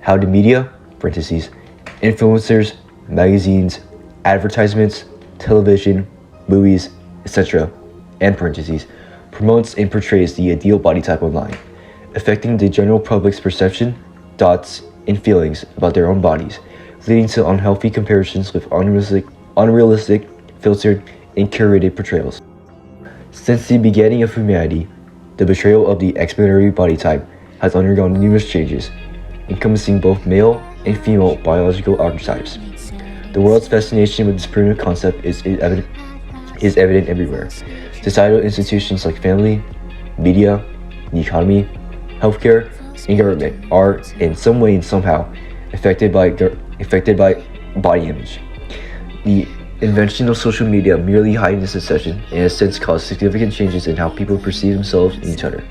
How the media, parentheses, influencers, magazines, advertisements, television, movies, etc., and parentheses, promotes and portrays the ideal body type online, affecting the general public's perception, thoughts, and feelings about their own bodies, leading to unhealthy comparisons with unrealistic, filtered, and curated portrayals. Since the beginning of humanity, the portrayal of the explanatory body type has undergone numerous changes, encompassing both male and female biological archetypes. The world's fascination with this primitive concept is evident everywhere. Societal institutions like family, media, the economy, healthcare, and government are, in some way and somehow, affected by body image. The invention of social media merely heightened this obsession and has since caused significant changes in how people perceive themselves and each other.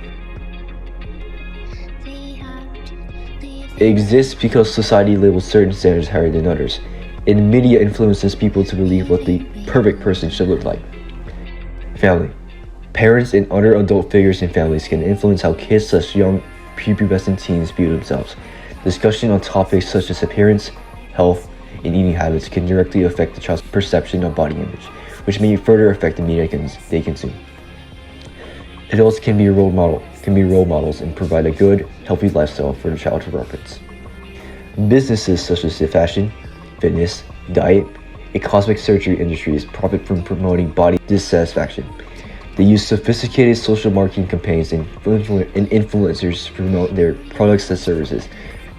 It exists because society labels certain standards higher than others, and the media influences people to believe what the perfect person should look like. Family. Parents and other adult figures in families can influence how kids such young prepubescent teens view themselves. Discussion on topics such as appearance, health, and eating habits can directly affect the child's perception of body image, which may further affect the media they consume. Adults can be role models and provide a good, healthy lifestyle for the child to reference. Businesses such as the fashion, fitness, diet, and cosmetic surgery industries profit from promoting body dissatisfaction. They use sophisticated social marketing campaigns and influencers to promote their products and services,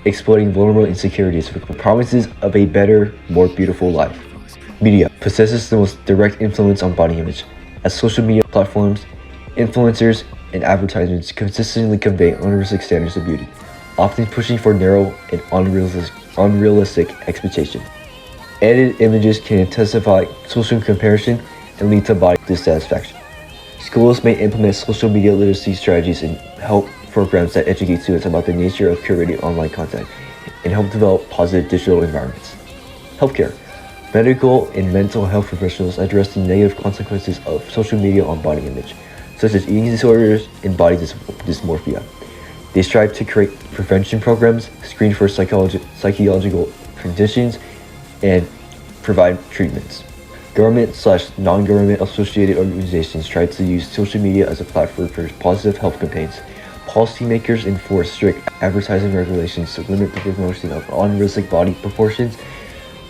exploiting vulnerable insecurities with promises of a better, more beautiful life. Media possesses the most direct influence on body image, as social media platforms, influencers, and advertisements consistently convey unrealistic standards of beauty, often pushing for narrow and unrealistic expectation. Edited images can intensify social comparison and lead to body dissatisfaction. Schools may implement social media literacy strategies and help programs that educate students about the nature of curated online content and help develop positive digital environments. Healthcare. Medical and mental health professionals address the negative consequences of social media on body image, such as eating disorders and body dysmorphia. They strive to create prevention programs, screen for psychological conditions, and provide treatments. Government/non-government associated organizations try to use social media as a platform for positive health campaigns. Policymakers enforce strict advertising regulations to limit the promotion of unrealistic body proportions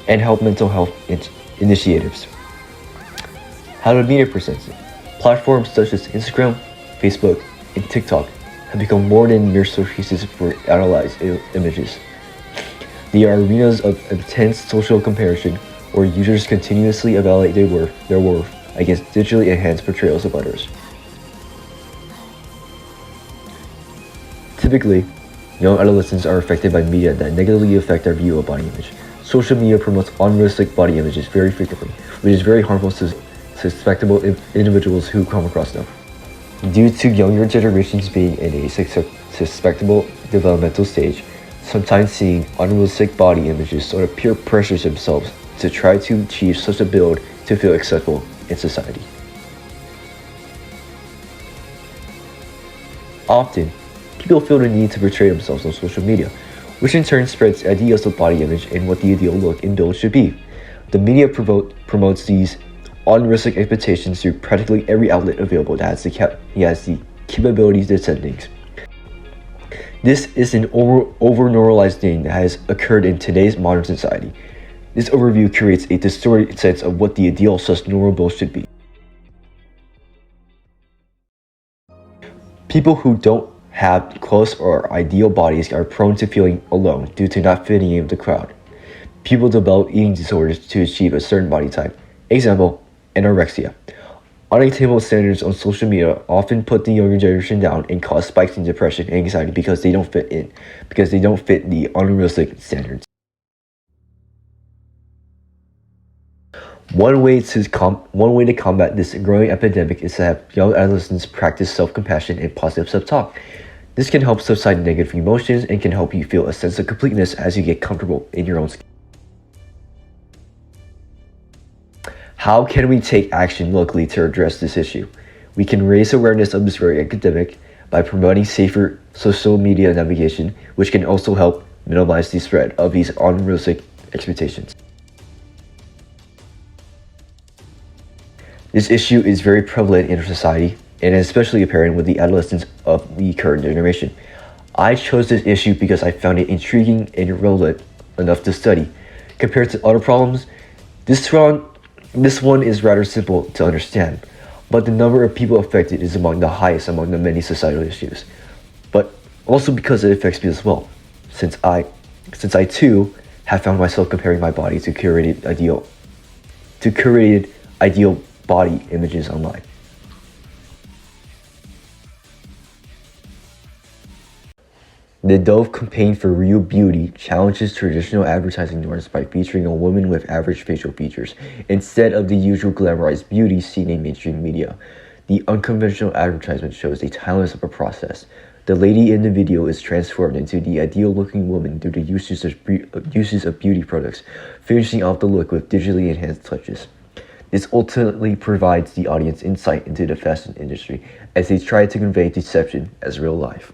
and help mental health initiatives. How the media presents it. Platforms such as Instagram, Facebook, and TikTok have become more than mere showcases for analyzed images. They are arenas of intense social comparison where users continuously evaluate their worth against digitally enhanced portrayals of others. Typically, young adolescents are affected by media that negatively affect their view of body image. Social media promotes unrealistic body images very frequently, which is very harmful to susceptible individuals who come across them. Due to younger generations being in a susceptible developmental stage, sometimes seeing unrealistic body images sort of peer pressures themselves to try to achieve such a build to feel acceptable in society. Often, people feel the need to portray themselves on social media, which in turn spreads ideas of body image and what the ideal look and build should be. The media promotes these unrealistic expectations through practically every outlet available that has the capabilities to send things. This is an over-normalized thing that has occurred in today's modern society. This overview creates a distorted sense of what the ideal such normal build should be. People who don't have close or ideal bodies are prone to feeling alone due to not fitting in with the crowd. People develop eating disorders to achieve a certain body type. Example, anorexia. Unattainable standards on social media often put the younger generation down and cause spikes in depression and anxiety because they don't fit the unrealistic standards. One way to combat this growing epidemic is to have young adolescents practice self-compassion and positive self-talk. This can help subside negative emotions and can help you feel a sense of completeness as you get comfortable in your own skin. How can we take action locally to address this issue? We can raise awareness of this very epidemic by promoting safer social media navigation, which can also help minimize the spread of these unrealistic expectations. This issue is very prevalent in our society and is especially apparent with the adolescents of the current generation. I chose this issue because I found it intriguing and relevant enough to study. Compared to other problems, this one is rather simple to understand, but the number of people affected is among the highest among the many societal issues. But also because it affects me as well, since I too have found myself comparing my body to curated ideal body images online. The Dove campaign for real beauty challenges traditional advertising norms by featuring a woman with average facial features instead of the usual glamorized beauty seen in mainstream media. The unconventional advertisement shows a timeless of a process. The lady in the video is transformed into the ideal-looking woman through the uses of beauty products, finishing off the look with digitally enhanced touches. This ultimately provides the audience insight into the fashion industry as they try to convey deception as real life.